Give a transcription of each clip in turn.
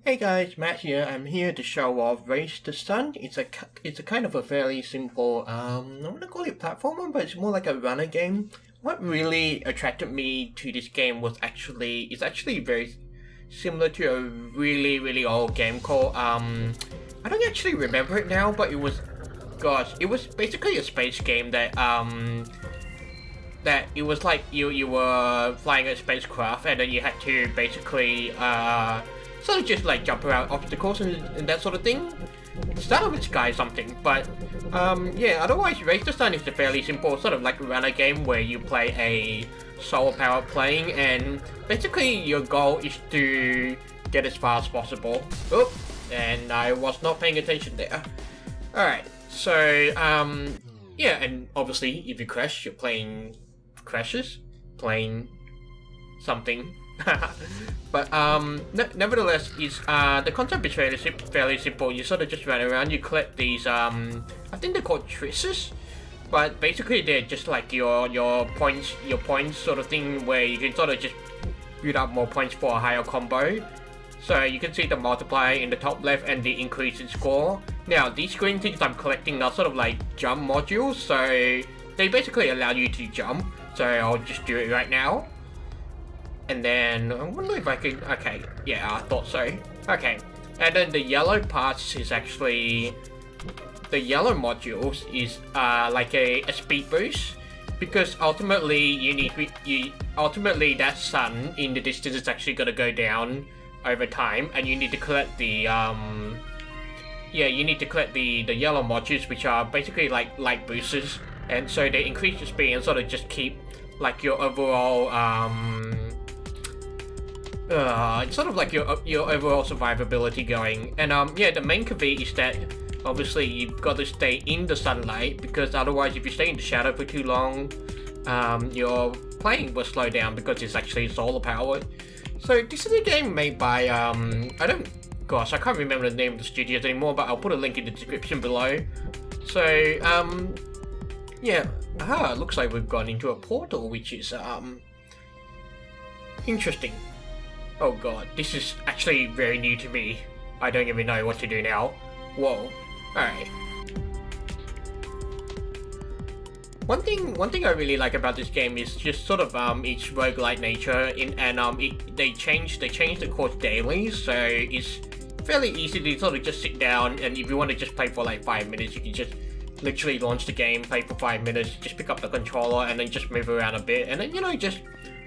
Hey guys, Matt here. I'm here to show off Race the Sun. It's a kind of a fairly simple I want to call it platformer, but it's more like a runner game. What really attracted me to this game was it's actually very similar to a really old game called I don't actually remember it now, but it was basically a space game that it was like you were flying a spacecraft and then you had to basically sort of just like jump around obstacles and that sort of thing. Start of its Sky something, but yeah, otherwise Race the Sun is a fairly simple sort of like runner game where you play a solar power plane and basically your goal is to get as far as possible. Oh, and I was not paying attention there. Alright, so yeah, and obviously if you crash, you're playing something. But nevertheless, the concept is fairly simple. You sort of just run around. You collect these I think they're called trisses, but basically they're just like your points sort of thing, where you can sort of just build up more points for a higher combo. So you can see the multiplier in the top left and the increase in score. Now these green things I'm collecting are sort of like jump modules, so they basically allow you to jump. So I'll just do it right now. And then, I wonder if I can, okay, yeah, I thought so. Okay, and then the yellow parts is actually, the yellow modules is like a speed boost, because ultimately ultimately that sun in the distance is actually going to go down over time, and you need to collect the, the yellow modules, which are basically like light boosters, and so they increase your speed and sort of just keep like your overall, it's sort of like your overall survivability going. And yeah, the main caveat is that obviously you've got to stay in the sunlight, because otherwise if you stay in the shadow for too long, your playing will slow down because it's actually solar powered. So this is a game made by I can't remember the name of the studios anymore, but I'll put a link in the description below. So yeah, looks like we've gone into a portal, which is interesting. Oh god, this is actually very new to me. I don't even know what to do now. Whoa. Alright. One thing I really like about this game is just sort of its roguelike nature, they changed the course daily, so it's fairly easy to sort of just sit down, and if you want to just play for like 5 minutes, you can just literally launch the game, play for 5 minutes, just pick up the controller and then just move around a bit, and then just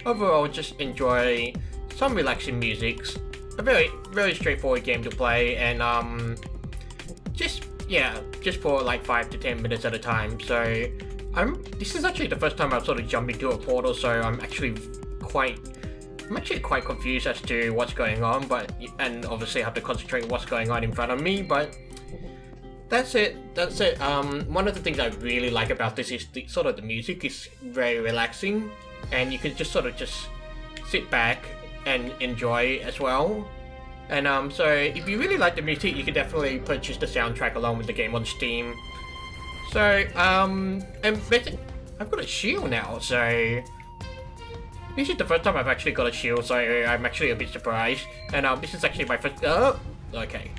overall just enjoy some relaxing musics. A very straightforward game to play, and just for like 5 to 10 minutes at a time. So this is actually the first time I've sort of jumped into a portal, so I'm actually quite confused as to what's going on, and obviously I have to concentrate on what's going on in front of me, but that's it. One of the things I really like about this is the music is very relaxing, and you can just sort of just sit back and enjoy as well. And so if you really like the music, you can definitely purchase the soundtrack along with the game on Steam. So and basically, I've got a shield now, so this is the first time I've actually got a shield, so I'm actually a bit surprised. And this is actually my first okay.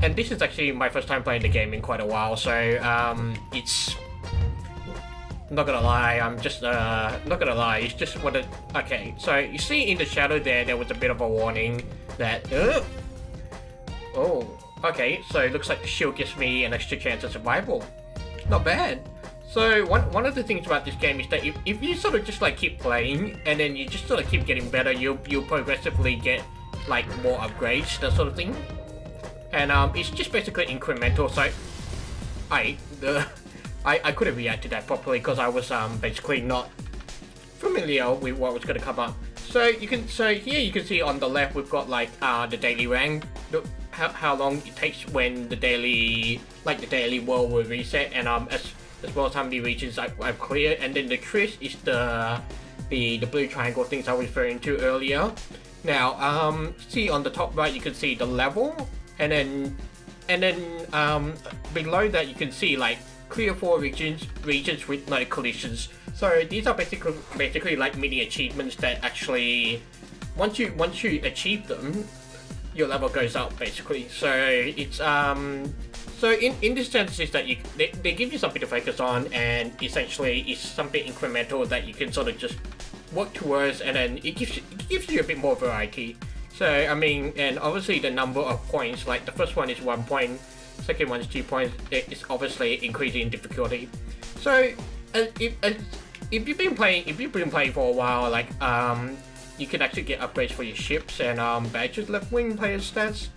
And this is actually my first time playing the game in quite a while, so it's not gonna lie, it's just okay, so you see in the shadow there was a bit of a warning that, oh, okay, so it looks like the shield gives me an extra chance of survival. Not bad. So one of the things about this game is that if you sort of just like keep playing, and then you just sort of keep getting better, you'll progressively get like more upgrades, that sort of thing. And it's just basically incremental, so I couldn't react to that properly because I was basically not familiar with what was going to come up. So here you can see on the left we've got like the daily rank, how long it takes when the daily world will reset, and as well as how many regions I've cleared. And then the tris is the blue triangle things I was referring to earlier. Now see on the top right you can see the level, and then below that you can see like clear 4 regions with no collisions. So these are basically like mini achievements that actually once you achieve them, your level goes up basically. So it's so in this sense is that they give you something to focus on, and essentially it's something incremental that you can sort of just work towards, and then it gives you a bit more variety. So I mean, and obviously the number of points, like the first one is 1 point, second one is 2 points. It's obviously increasing in difficulty. So if you've been playing for a while, like you can actually get upgrades for your ships and badges leveling player stats.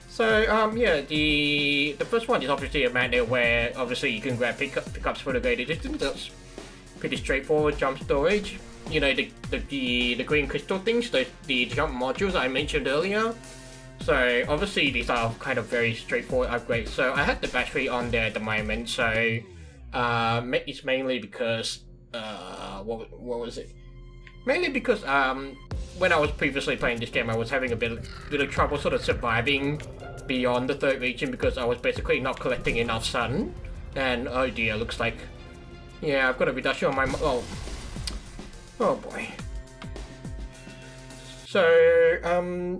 So yeah, the first one is obviously a magnet where obviously you can grab pickups for the greater distance. That's pretty straightforward. Jump storage, you know, the green crystal things, the jump modules I mentioned earlier. So obviously these are kind of very straightforward upgrades. So I had the battery on there at the moment. So it's mainly because what was it? Mainly because when I was previously playing this game, I was having a bit of trouble sort of surviving beyond the third region because I was basically not collecting enough sun. And oh dear, looks like, yeah, I've got a reduction on my oh boy. So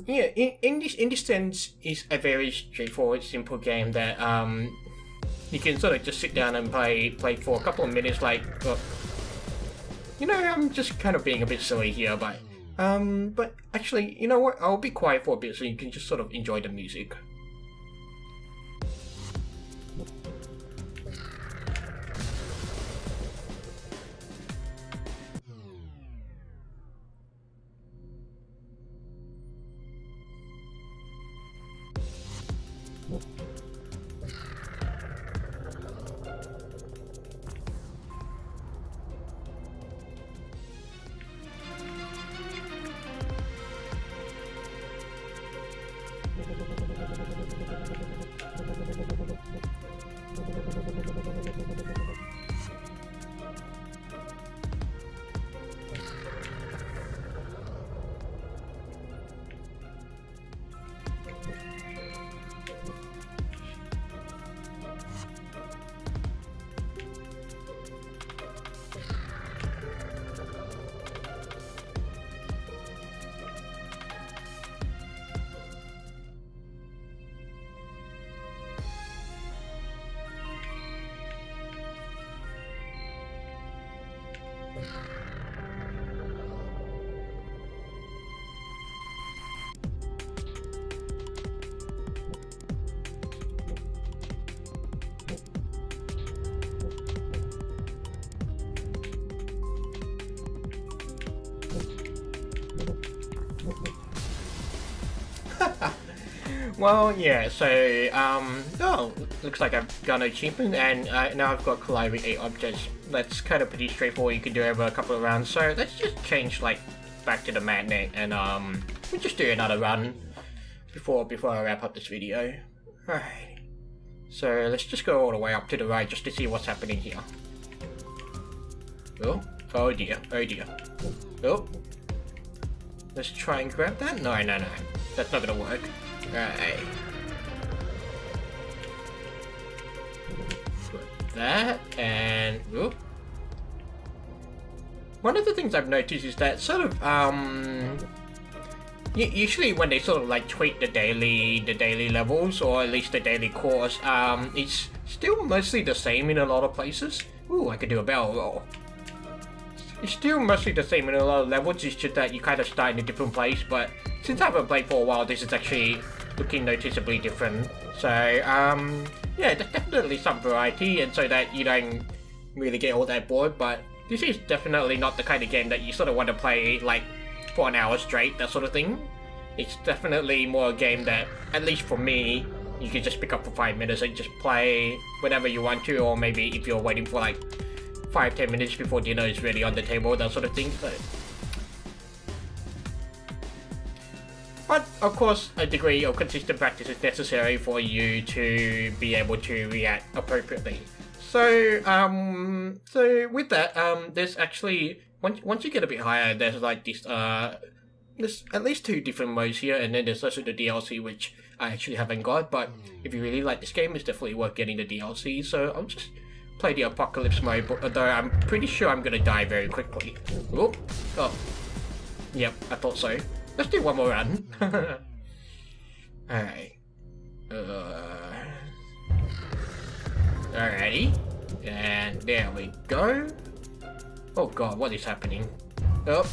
yeah, in this sense, it's a very straightforward, simple game that you can sort of just sit down and play for a couple of minutes. Like, you know, I'm just kind of being a bit silly here, but actually, you know what? I'll be quiet for a bit so you can just sort of enjoy the music. Well, yeah, so, oh, looks like I've got an achievement, and now I've got collide with 8 objects. That's kind of pretty straightforward, you can do over a couple of rounds, so let's just change, like, back to the magnet, and, we'll just do another run before I wrap up this video. Alright, so let's just go all the way up to the right just to see what's happening here. Oh dear, oh. Let's try and grab that? No, that's not gonna work. Alright. Put that, and whoop. One of the things I've noticed is that sort of usually when they sort of like tweak the daily levels, or at least the daily course, it's still mostly the same in a lot of places. Ooh, I could do a barrel roll. It's still mostly the same in a lot of levels, it's just that you kind of start in a different place, but since I haven't played for a while, this is actually looking noticeably different. So, yeah, there's definitely some variety, and so that you don't really get all that bored, but this is definitely not the kind of game that you sort of want to play, like, for an hour straight, that sort of thing. It's definitely more a game that, at least for me, you can just pick up for 5 minutes and just play whenever you want to, or maybe if you're waiting for, like, 5-10 minutes before dinner is ready on the table, that sort of thing. But of course, a degree of consistent practice is necessary for you to be able to react appropriately. So, so with that, there's actually once you get a bit higher, there's like this there's at least 2 different modes here, and then there's also the DLC, which I actually haven't got. But if you really like this game, it's definitely worth getting the DLC. So I'll just play the Apocalypse mode, although I'm pretty sure I'm gonna die very quickly. Oh, yep, I thought so. Let's do one more run. Alright. Alrighty. And there we go. Oh god, what is happening? Oh.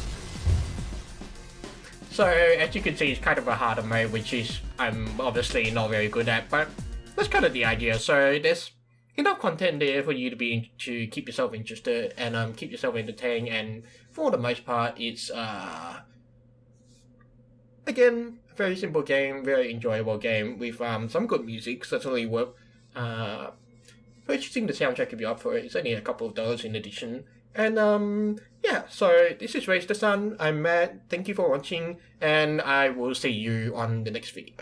So, as you can see, it's kind of a harder mode, which is I'm obviously not very good at, but that's kind of the idea. So there's enough content there for you to keep yourself interested and keep yourself entertained, and for the most part, it's again, a very simple game, very enjoyable game with some good music, certainly worth purchasing the soundtrack if you're up for it. It's only a couple of dollars in addition. And yeah, so this is Raise the Sun. I'm Matt. Thank you for watching, and I will see you on the next video.